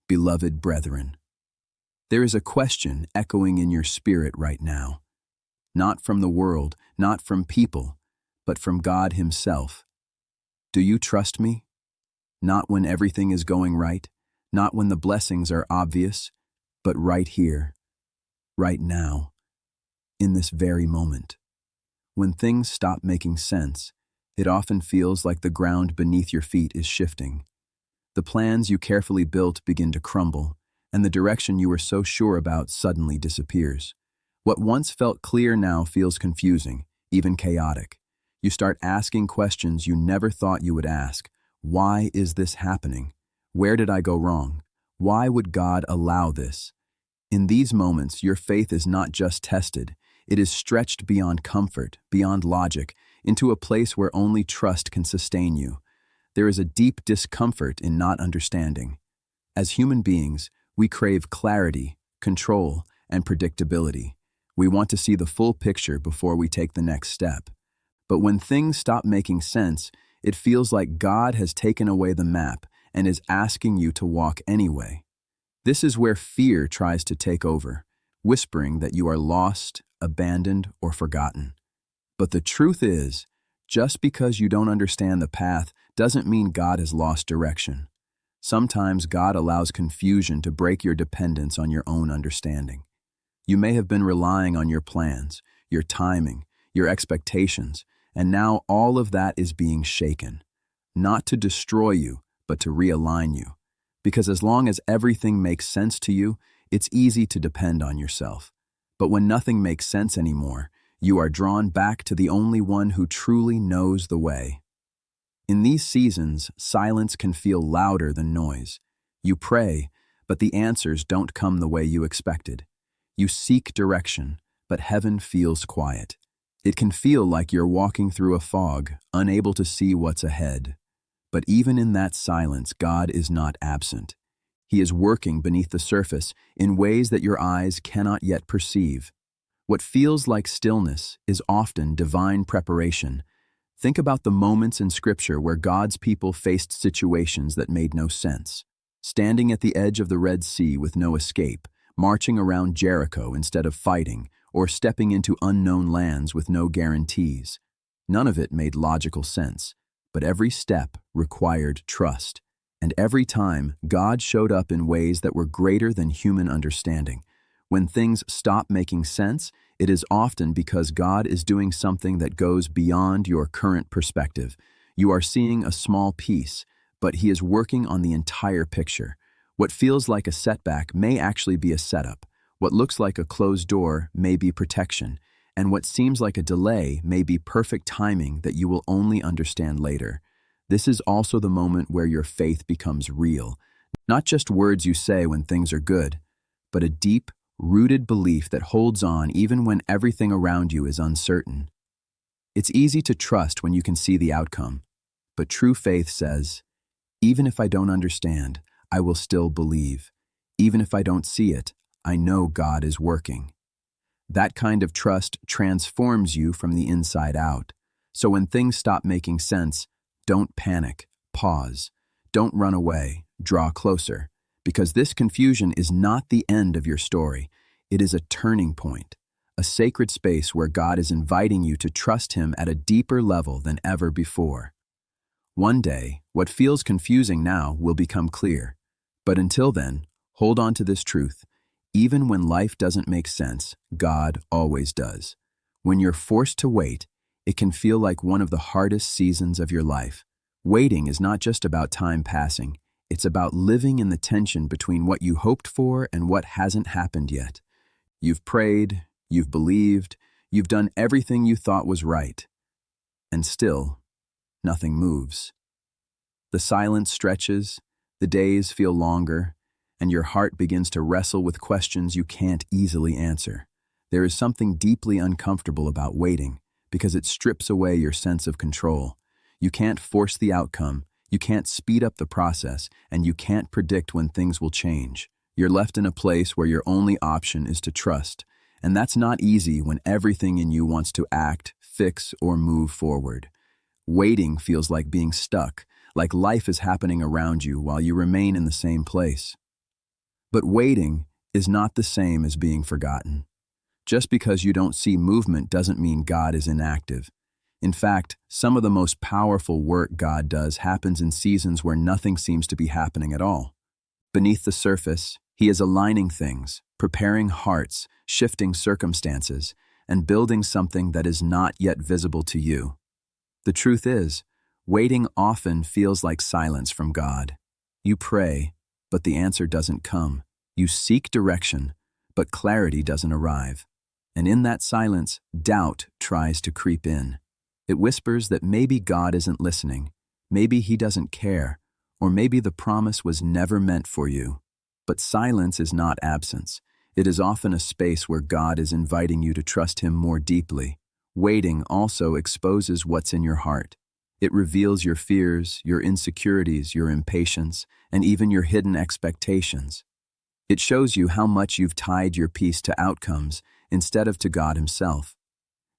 beloved brethren. There is a question echoing in your spirit right now, not from the world, not from people, but from God Himself. Do you trust me? Not when everything is going right, not when the blessings are obvious, but right here, right now, in this very moment. When things stop making sense, it often feels like the ground beneath your feet is shifting. The plans you carefully built begin to crumble, and the direction you were so sure about suddenly disappears. What once felt clear now feels confusing, even chaotic. You start asking questions you never thought you would ask. Why is this happening? Where did I go wrong? Why would God allow this? In these moments, your faith is not just tested, it is stretched beyond comfort, beyond logic, into a place where only trust can sustain you. There is a deep discomfort in not understanding. As human beings, we crave clarity, control, and predictability. We want to see the full picture before we take the next step. But when things stop making sense, it feels like God has taken away the map and is asking you to walk anyway. This is where fear tries to take over, whispering that you are lost, abandoned, or forgotten. But the truth is, just because you don't understand the path doesn't mean God has lost direction. Sometimes God allows confusion to break your dependence on your own understanding. You may have been relying on your plans, your timing, your expectations, and now all of that is being shaken. Not to destroy you, but to realign you. Because as long as everything makes sense to you, it's easy to depend on yourself. But when nothing makes sense anymore, you are drawn back to the only one who truly knows the way. In these seasons, silence can feel louder than noise. You pray, but the answers don't come the way you expected. You seek direction, but heaven feels quiet. It can feel like you're walking through a fog, unable to see what's ahead. But even in that silence, God is not absent. He is working beneath the surface in ways that your eyes cannot yet perceive. What feels like stillness is often divine preparation. Think about the moments in Scripture where God's people faced situations that made no sense. Standing at the edge of the Red Sea with no escape, marching around Jericho instead of fighting, or stepping into unknown lands with no guarantees. None of it made logical sense, but every step required trust. And every time, God showed up in ways that were greater than human understanding. When things stop making sense, it is often because God is doing something that goes beyond your current perspective. You are seeing a small piece, but He is working on the entire picture. What feels like a setback may actually be a setup. What looks like a closed door may be protection, and what seems like a delay may be perfect timing that you will only understand later. This is also the moment where your faith becomes real. Not just words you say when things are good, but a deep, rooted belief that holds on even when everything around you is uncertain. It's easy to trust when you can see the outcome, but true faith says, even if I don't understand, I will still believe. Even if I don't see it, I know God is working. That kind of trust transforms you from the inside out. So when things stop making sense, don't panic, pause. Don't run away, draw closer. Because this confusion is not the end of your story. It is a turning point, a sacred space where God is inviting you to trust Him at a deeper level than ever before. One day, what feels confusing now will become clear. But until then, hold on to this truth. Even when life doesn't make sense, God always does. When you're forced to wait, it can feel like one of the hardest seasons of your life. Waiting is not just about time passing. It's about living in the tension between what you hoped for and what hasn't happened yet. You've prayed, you've believed, you've done everything you thought was right. And still, nothing moves. The silence stretches, the days feel longer, and your heart begins to wrestle with questions you can't easily answer. There is something deeply uncomfortable about waiting because it strips away your sense of control. You can't force the outcome, you can't speed up the process, and you can't predict when things will change. You're left in a place where your only option is to trust, and that's not easy when everything in you wants to act, fix, or move forward. Waiting feels like being stuck, like life is happening around you while you remain in the same place. But waiting is not the same as being forgotten. Just because you don't see movement doesn't mean God is inactive. In fact, some of the most powerful work God does happens in seasons where nothing seems to be happening at all. Beneath the surface, He is aligning things, preparing hearts, shifting circumstances, and building something that is not yet visible to you. The truth is, waiting often feels like silence from God. You pray, but the answer doesn't come. You seek direction, but clarity doesn't arrive. And in that silence, doubt tries to creep in. It whispers that maybe God isn't listening, maybe He doesn't care, or maybe the promise was never meant for you. But silence is not absence. It is often a space where God is inviting you to trust Him more deeply. Waiting also exposes what's in your heart. It reveals your fears, your insecurities, your impatience, and even your hidden expectations. It shows you how much you've tied your peace to outcomes instead of to God Himself.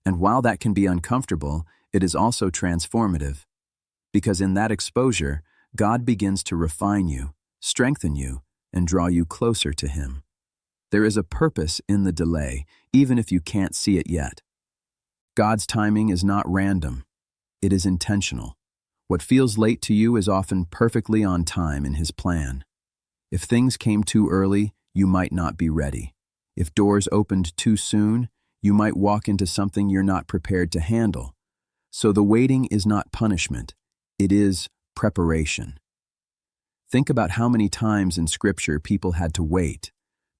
And while that can be uncomfortable, it is also transformative. Because in that exposure, God begins to refine you, strengthen you, and draw you closer to Him. There is a purpose in the delay, even if you can't see it yet. God's timing is not random. It is intentional. What feels late to you is often perfectly on time in His plan. If things came too early, you might not be ready. If doors opened too soon, you might walk into something you're not prepared to handle. So the waiting is not punishment. It is preparation. Think about how many times in Scripture people had to wait.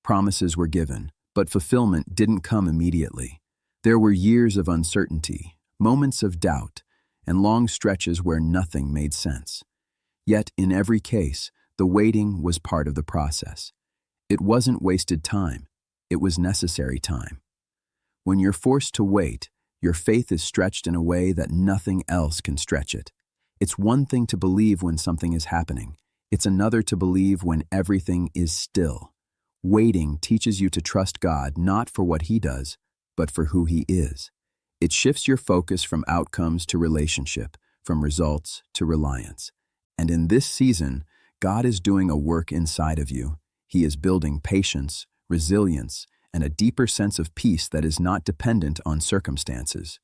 Promises were given, but fulfillment didn't come immediately. There were years of uncertainty, moments of doubt, and long stretches where nothing made sense. Yet, in every case, the waiting was part of the process. It wasn't wasted time. It was necessary time. When you're forced to wait, your faith is stretched in a way that nothing else can stretch it. It's one thing to believe when something is happening. It's another to believe when everything is still. Waiting teaches you to trust God not for what He does, but for who He is. It shifts your focus from outcomes to relationship, from results to reliance. And in this season, God is doing a work inside of you. He is building patience, resilience, and a deeper sense of peace that is not dependent on circumstances.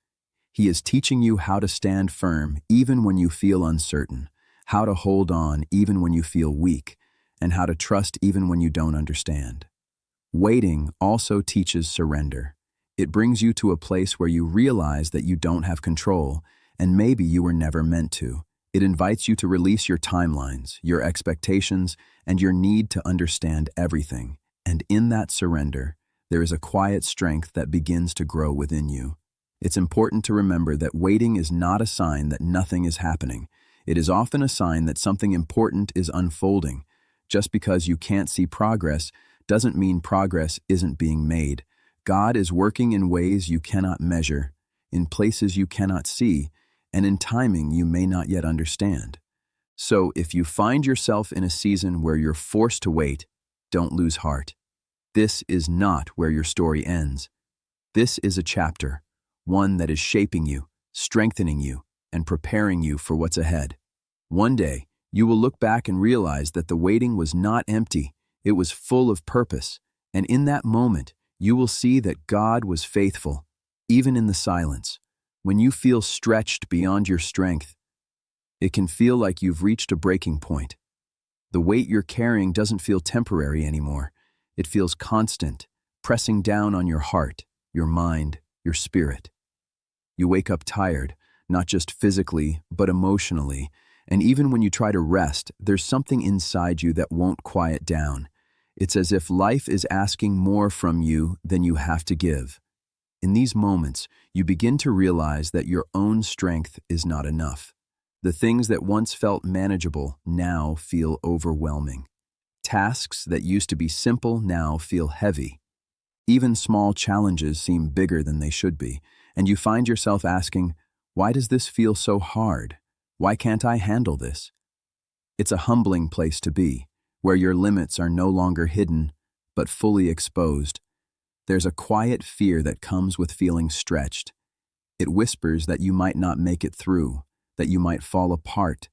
He is teaching you how to stand firm even when you feel uncertain, how to hold on even when you feel weak, and how to trust even when you don't understand. Waiting also teaches surrender. It brings you to a place where you realize that you don't have control, and maybe you were never meant to. It invites you to release your timelines, your expectations, and your need to understand everything. And in that surrender, there is a quiet strength that begins to grow within you. It's important to remember that waiting is not a sign that nothing is happening. It is often a sign that something important is unfolding. Just because you can't see progress doesn't mean progress isn't being made. God is working in ways you cannot measure, in places you cannot see, and in timing you may not yet understand. So if you find yourself in a season where you're forced to wait, don't lose heart. This is not where your story ends. This is a chapter, one that is shaping you, strengthening you, and preparing you for what's ahead. One day, you will look back and realize that the waiting was not empty, it was full of purpose, and in that moment, you will see that God was faithful, even in the silence. When you feel stretched beyond your strength, it can feel like you've reached a breaking point. The weight you're carrying doesn't feel temporary anymore. It feels constant, pressing down on your heart, your mind, your spirit. You wake up tired, not just physically, but emotionally, and even when you try to rest, there's something inside you that won't quiet down. It's as if life is asking more from you than you have to give. In these moments, you begin to realize that your own strength is not enough. The things that once felt manageable now feel overwhelming. Tasks that used to be simple now feel heavy. Even small challenges seem bigger than they should be, and you find yourself asking, why does this feel so hard? Why can't I handle this? It's a humbling place to be, where your limits are no longer hidden, but fully exposed. There's a quiet fear that comes with feeling stretched. It whispers that you might not make it through, that you might fall apart,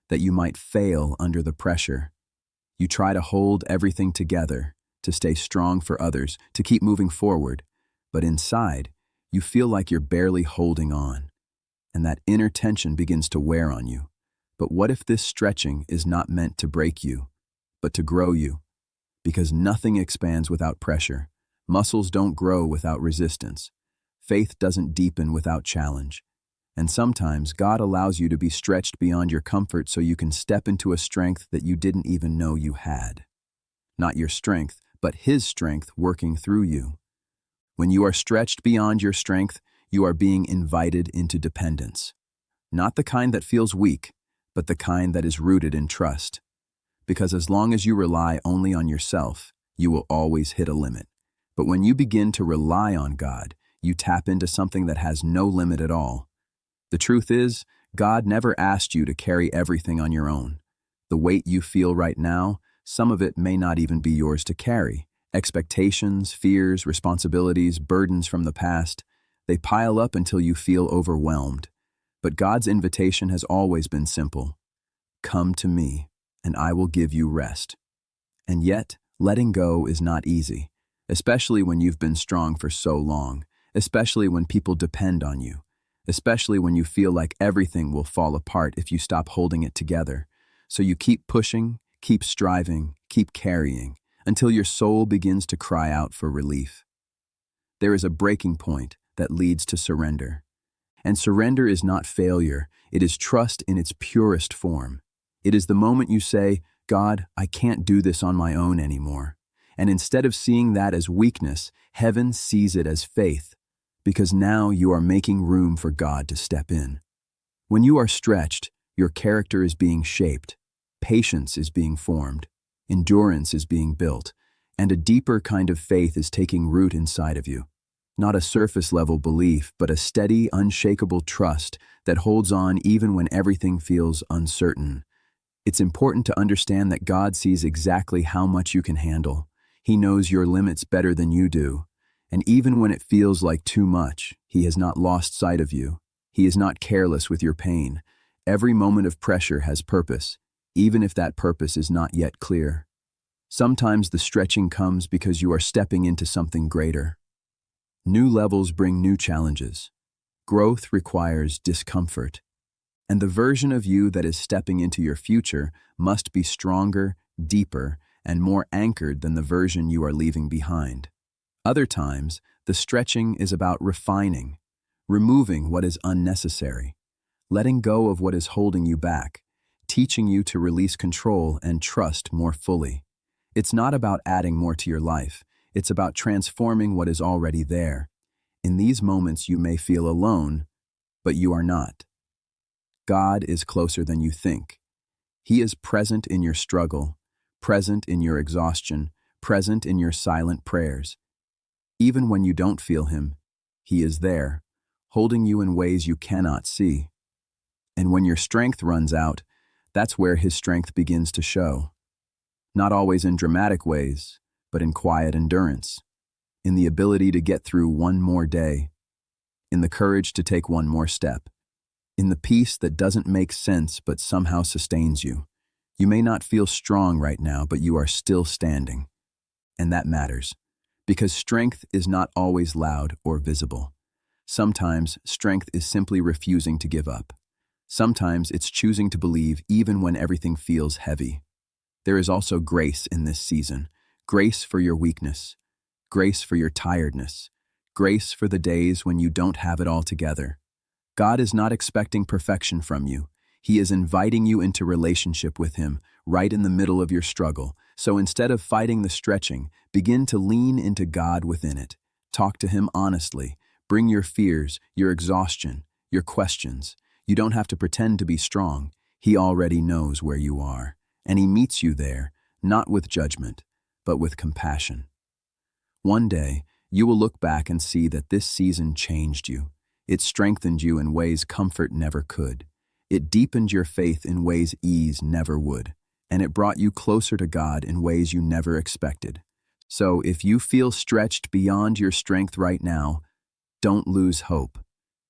that you might fail under the pressure. You try to hold everything together, to stay strong for others, to keep moving forward. But inside, you feel like you're barely holding on, and that inner tension begins to wear on you. But what if this stretching is not meant to break you, but to grow you? Because nothing expands without pressure. Muscles don't grow without resistance. Faith doesn't deepen without challenge. And sometimes God allows you to be stretched beyond your comfort so you can step into a strength that you didn't even know you had. Not your strength, but His strength working through you. When you are stretched beyond your strength, you are being invited into dependence. Not the kind that feels weak, but the kind that is rooted in trust. Because as long as you rely only on yourself, you will always hit a limit. But when you begin to rely on God, you tap into something that has no limit at all. The truth is, God never asked you to carry everything on your own. The weight you feel right now, some of it may not even be yours to carry. Expectations, fears, responsibilities, burdens from the past, they pile up until you feel overwhelmed. But God's invitation has always been simple. Come to me, and I will give you rest. And yet, letting go is not easy, especially when you've been strong for so long, especially when people depend on you, especially when you feel like everything will fall apart if you stop holding it together. So you keep pushing, keep striving, keep carrying, until your soul begins to cry out for relief. There is a breaking point that leads to surrender. And surrender is not failure, it is trust in its purest form. It is the moment you say, God, I can't do this on my own anymore. And instead of seeing that as weakness, heaven sees it as faith, because now you are making room for God to step in. When you are stretched, your character is being shaped, patience is being formed, endurance is being built, and a deeper kind of faith is taking root inside of you. Not a surface-level belief, but a steady, unshakable trust that holds on even when everything feels uncertain. It's important to understand that God sees exactly how much you can handle. He knows your limits better than you do. And even when it feels like too much, He has not lost sight of you. He is not careless with your pain. Every moment of pressure has purpose, even if that purpose is not yet clear. Sometimes the stretching comes because you are stepping into something greater. New levels bring new challenges. Growth requires discomfort. And the version of you that is stepping into your future must be stronger, deeper, and more anchored than the version you are leaving behind. Other times, the stretching is about refining, removing what is unnecessary, letting go of what is holding you back, teaching you to release control and trust more fully. It's not about adding more to your life. It's about transforming what is already there. In these moments, you may feel alone, but you are not. God is closer than you think. He is present in your struggle, present in your exhaustion, present in your silent prayers. Even when you don't feel Him, He is there, holding you in ways you cannot see. And when your strength runs out, that's where His strength begins to show. Not always in dramatic ways, but in quiet endurance, in the ability to get through one more day, in the courage to take one more step, in the peace that doesn't make sense but somehow sustains you. You may not feel strong right now, but you are still standing. And that matters, because strength is not always loud or visible. Sometimes strength is simply refusing to give up. Sometimes it's choosing to believe even when everything feels heavy. There is also grace in this season. Grace for your weakness, grace for your tiredness, grace for the days when you don't have it all together. God is not expecting perfection from you. He is inviting you into relationship with Him right in the middle of your struggle. So instead of fighting the stretching, begin to lean into God within it. Talk to Him honestly. Bring your fears, your exhaustion, your questions. You don't have to pretend to be strong. He already knows where you are, and He meets you there, not with judgment, but with compassion. One day, you will look back and see that this season changed you. It strengthened you in ways comfort never could. It deepened your faith in ways ease never would. And it brought you closer to God in ways you never expected. So if you feel stretched beyond your strength right now, don't lose hope.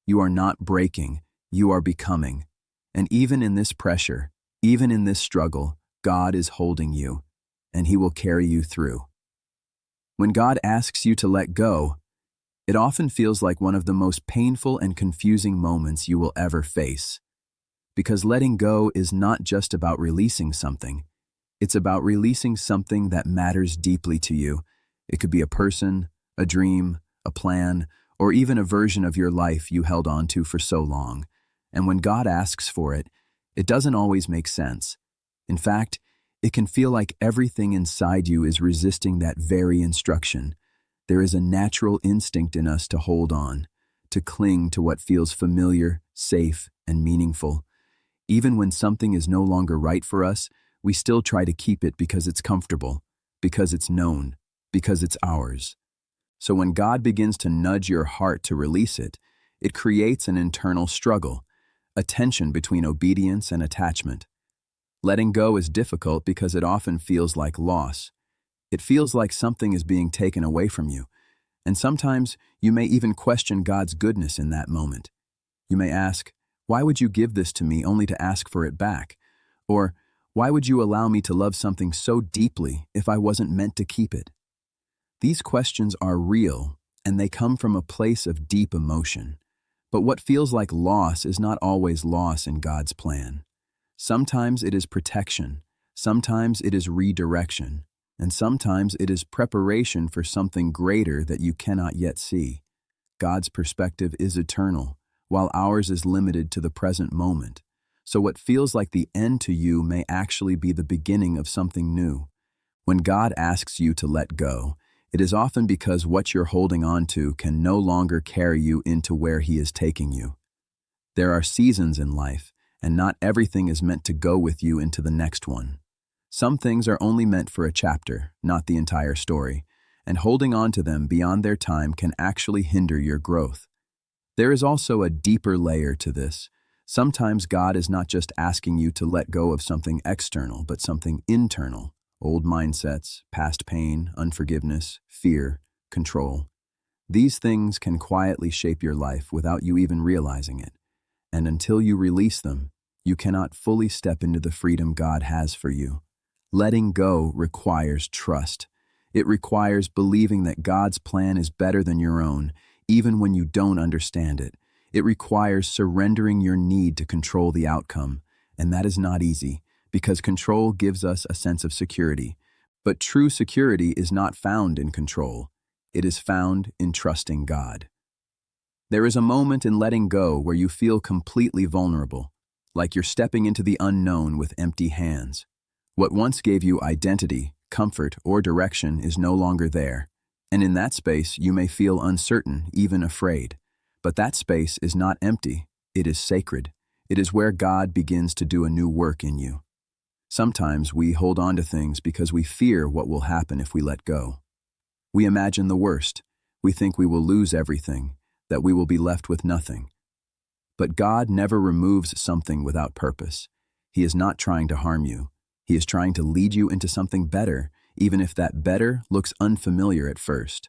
You are not breaking, you are becoming. And even in this pressure, even in this struggle, God is holding you. and He will carry you through. When God asks you to let go, it often feels like one of the most painful and confusing moments you will ever face. Because letting go is not just about releasing something, it's about releasing something that matters deeply to you. It could be a person, a dream, a plan, or even a version of your life you held on to for so long. And when God asks for it, it doesn't always make sense. In fact, it can feel like everything inside you is resisting that very instruction. There is a natural instinct in us to hold on, to cling to what feels familiar, safe, and meaningful. Even when something is no longer right for us, we still try to keep it because it's comfortable, because it's known, because it's ours. So when God begins to nudge your heart to release it, it creates an internal struggle, a tension between obedience and attachment. Letting go is difficult because it often feels like loss. It feels like something is being taken away from you, and sometimes you may even question God's goodness in that moment. You may ask, "Why would you give this to me only to ask for it back?" Or, "Why would you allow me to love something so deeply if I wasn't meant to keep it?" These questions are real, and they come from a place of deep emotion. But what feels like loss is not always loss in God's plan. Sometimes it is protection, sometimes it is redirection, and sometimes it is preparation for something greater that you cannot yet see. God's perspective is eternal, while ours is limited to the present moment. So what feels like the end to you may actually be the beginning of something new. When God asks you to let go, it is often because what you're holding on to can no longer carry you into where He is taking you. There are seasons in life, and not everything is meant to go with you into the next one. Some things are only meant for a chapter, not the entire story, and holding on to them beyond their time can actually hinder your growth. There is also a deeper layer to this. Sometimes God is not just asking you to let go of something external, but something internal. Old mindsets, past pain, unforgiveness, fear, control. These things can quietly shape your life without you even realizing it. And until you release them, you cannot fully step into the freedom God has for you. Letting go requires trust. It requires believing that God's plan is better than your own, even when you don't understand it. It requires surrendering your need to control the outcome, and that is not easy, because control gives us a sense of security. But true security is not found in control. It is found in trusting God. There is a moment in letting go where you feel completely vulnerable, like you're stepping into the unknown with empty hands. What once gave you identity, comfort, or direction is no longer there. And in that space, you may feel uncertain, even afraid. But that space is not empty. It is sacred. It is where God begins to do a new work in you. Sometimes we hold on to things because we fear what will happen if we let go. We imagine the worst. We think we will lose everything, that we will be left with nothing. But God never removes something without purpose. He is not trying to harm you. He is trying to lead you into something better, even if that better looks unfamiliar at first.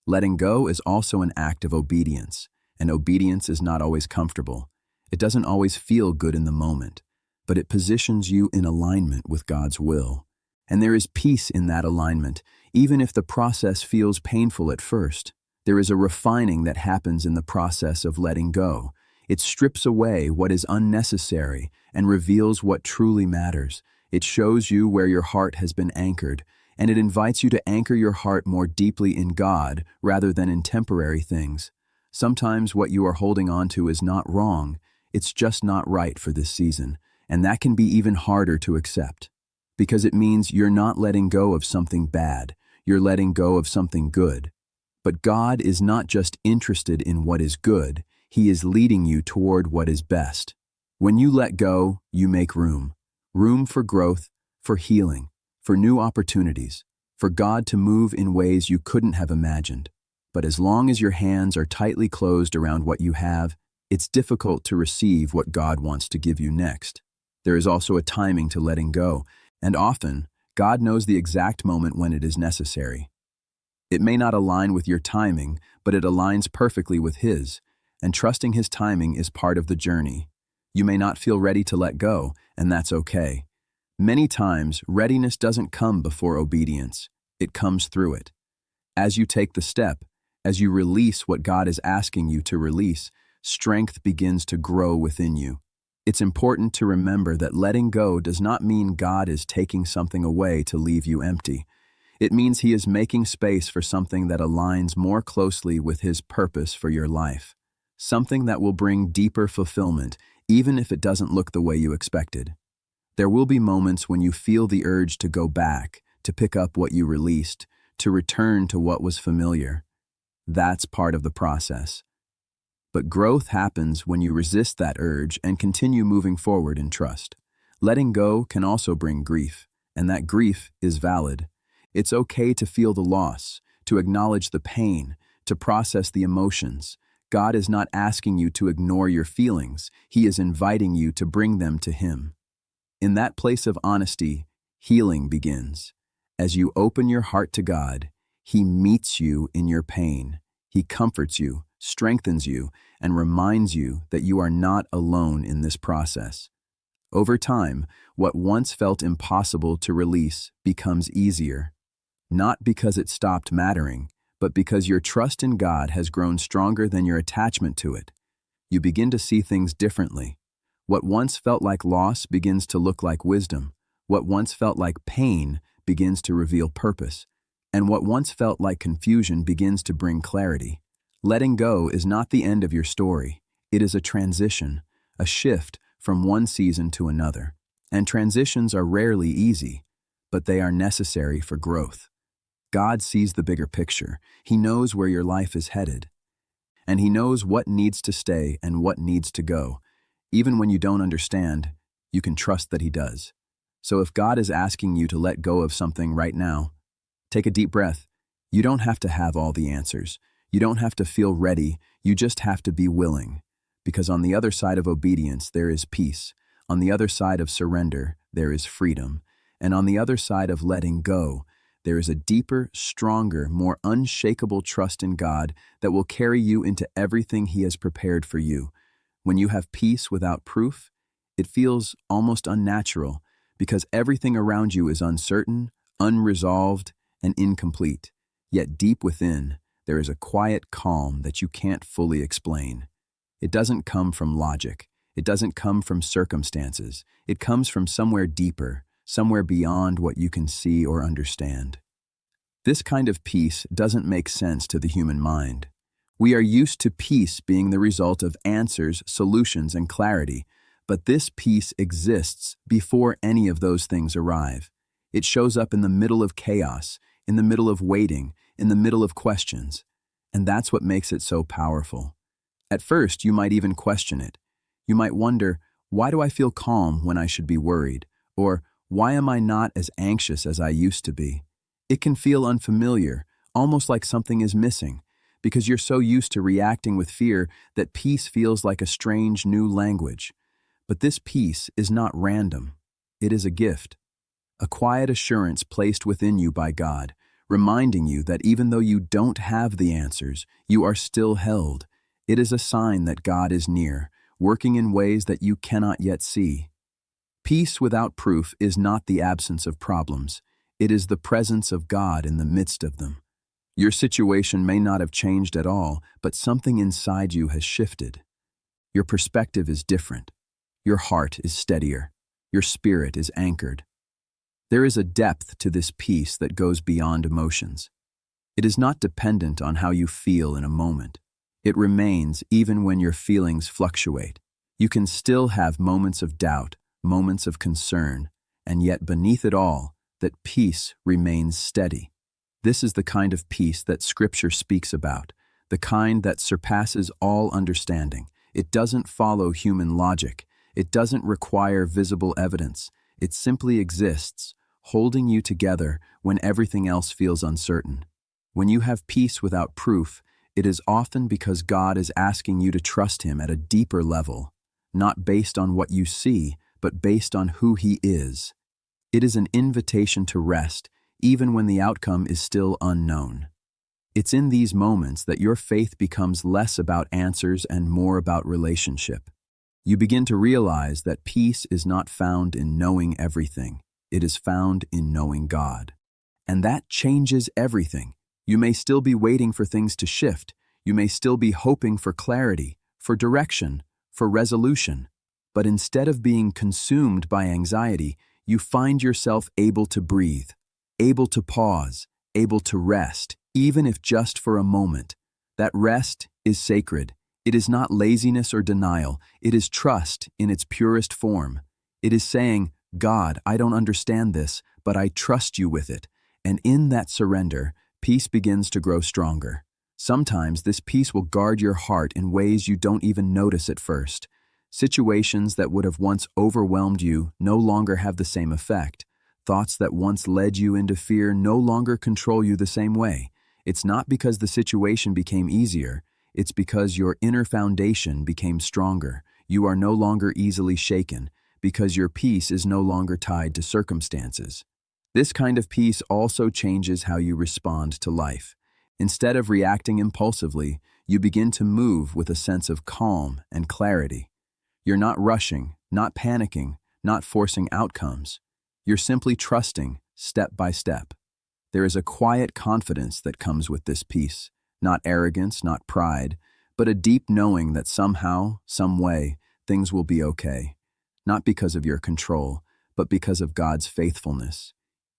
Letting go is also an act of obedience, and obedience is not always comfortable. It doesn't always feel good in the moment, but it positions you in alignment with God's will. And there is peace in that alignment, even if the process feels painful at first. There is a refining that happens in the process of letting go. It strips away what is unnecessary and reveals what truly matters. It shows you where your heart has been anchored, and it invites you to anchor your heart more deeply in God rather than in temporary things. Sometimes what you are holding on to is not wrong, it's just not right for this season, and that can be even harder to accept. Because it means you're not letting go of something bad, you're letting go of something good. But God is not just interested in what is good, He is leading you toward what is best. When you let go, you make room. Room for growth, for healing, for new opportunities, for God to move in ways you couldn't have imagined. But as long as your hands are tightly closed around what you have, it's difficult to receive what God wants to give you next. There is also a timing to letting go, and often, God knows the exact moment when it is necessary. It may not align with your timing, but it aligns perfectly with His, and trusting His timing is part of the journey. You may not feel ready to let go, and that's okay. Many times, readiness doesn't come before obedience. It comes through it. As you take the step, as you release what God is asking you to release, strength begins to grow within you. It's important to remember that letting go does not mean God is taking something away to leave you empty. It means He is making space for something that aligns more closely with His purpose for your life. Something that will bring deeper fulfillment, even if it doesn't look the way you expected. There will be moments when you feel the urge to go back, to pick up what you released, to return to what was familiar. That's part of the process. But growth happens when you resist that urge and continue moving forward in trust. Letting go can also bring grief, and that grief is valid. It's okay to feel the loss, to acknowledge the pain, to process the emotions. God is not asking you to ignore your feelings. He is inviting you to bring them to Him. In that place of honesty, healing begins. As you open your heart to God, He meets you in your pain. He comforts you, strengthens you, and reminds you that you are not alone in this process. Over time, what once felt impossible to release becomes easier. Not because it stopped mattering, but because your trust in God has grown stronger than your attachment to it. You begin to see things differently. What once felt like loss begins to look like wisdom. What once felt like pain begins to reveal purpose. And what once felt like confusion begins to bring clarity. Letting go is not the end of your story. It is a transition, a shift from one season to another. And transitions are rarely easy, but they are necessary for growth. God sees the bigger picture. He knows where your life is headed. And He knows what needs to stay and what needs to go. Even when you don't understand, you can trust that He does. So if God is asking you to let go of something right now, take a deep breath. You don't have to have all the answers. You don't have to feel ready. You just have to be willing. Because on the other side of obedience, there is peace. On the other side of surrender, there is freedom. And on the other side of letting go, there is a deeper, stronger, more unshakable trust in God that will carry you into everything He has prepared for you. When you have peace without proof, it feels almost unnatural because everything around you is uncertain, unresolved, and incomplete. Yet deep within, there is a quiet calm that you can't fully explain. It doesn't come from logic. It doesn't come from circumstances. It comes from somewhere deeper, somewhere beyond what you can see or understand. This kind of peace doesn't make sense to the human mind. We are used to peace being the result of answers, solutions, and clarity, but this peace exists before any of those things arrive. It shows up in the middle of chaos, in the middle of waiting, in the middle of questions, and that's what makes it so powerful. At first, you might even question it. You might wonder, why do I feel calm when I should be worried? Or, why am I not as anxious as I used to be? It can feel unfamiliar, almost like something is missing, because you're so used to reacting with fear that peace feels like a strange new language. But this peace is not random. It is a gift, a quiet assurance placed within you by God, reminding you that even though you don't have the answers, you are still held. It is a sign that God is near, working in ways that you cannot yet see. Peace without proof is not the absence of problems. It is the presence of God in the midst of them. Your situation may not have changed at all, but something inside you has shifted. Your perspective is different. Your heart is steadier. Your spirit is anchored. There is a depth to this peace that goes beyond emotions. It is not dependent on how you feel in a moment. It remains even when your feelings fluctuate. You can still have moments of doubt, moments of concern, and yet beneath it all, that peace remains steady. This is the kind of peace that Scripture speaks about, the kind that surpasses all understanding. It doesn't follow human logic. It doesn't require visible evidence. It simply exists, holding you together when everything else feels uncertain. When you have peace without proof, it is often because God is asking you to trust Him at a deeper level, not based on what you see, but based on who He is. It is an invitation to rest, even when the outcome is still unknown. It's in these moments that your faith becomes less about answers and more about relationship. You begin to realize that peace is not found in knowing everything. It is found in knowing God. And that changes everything. You may still be waiting for things to shift. You may still be hoping for clarity, for direction, for resolution. But instead of being consumed by anxiety, you find yourself able to breathe, able to pause, able to rest, even if just for a moment. That rest is sacred. It is not laziness or denial. It is trust in its purest form. It is saying, God, I don't understand this, but I trust you with it. And in that surrender, peace begins to grow stronger. Sometimes this peace will guard your heart in ways you don't even notice at first. Situations that would have once overwhelmed you no longer have the same effect. Thoughts that once led you into fear no longer control you the same way. It's not because the situation became easier. It's because your inner foundation became stronger. You are no longer easily shaken, because your peace is no longer tied to circumstances. This kind of peace also changes how you respond to life. Instead of reacting impulsively, you begin to move with a sense of calm and clarity. You're not rushing, not panicking, not forcing outcomes. You're simply trusting, step by step. There is a quiet confidence that comes with this peace, not arrogance, not pride, but a deep knowing that somehow, some way, things will be okay. Not because of your control, but because of God's faithfulness.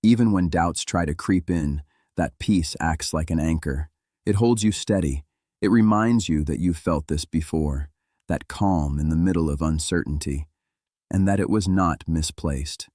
Even when doubts try to creep in, that peace acts like an anchor. It holds you steady. It reminds you that you've felt this before, that calm in the middle of uncertainty, and that it was not misplaced.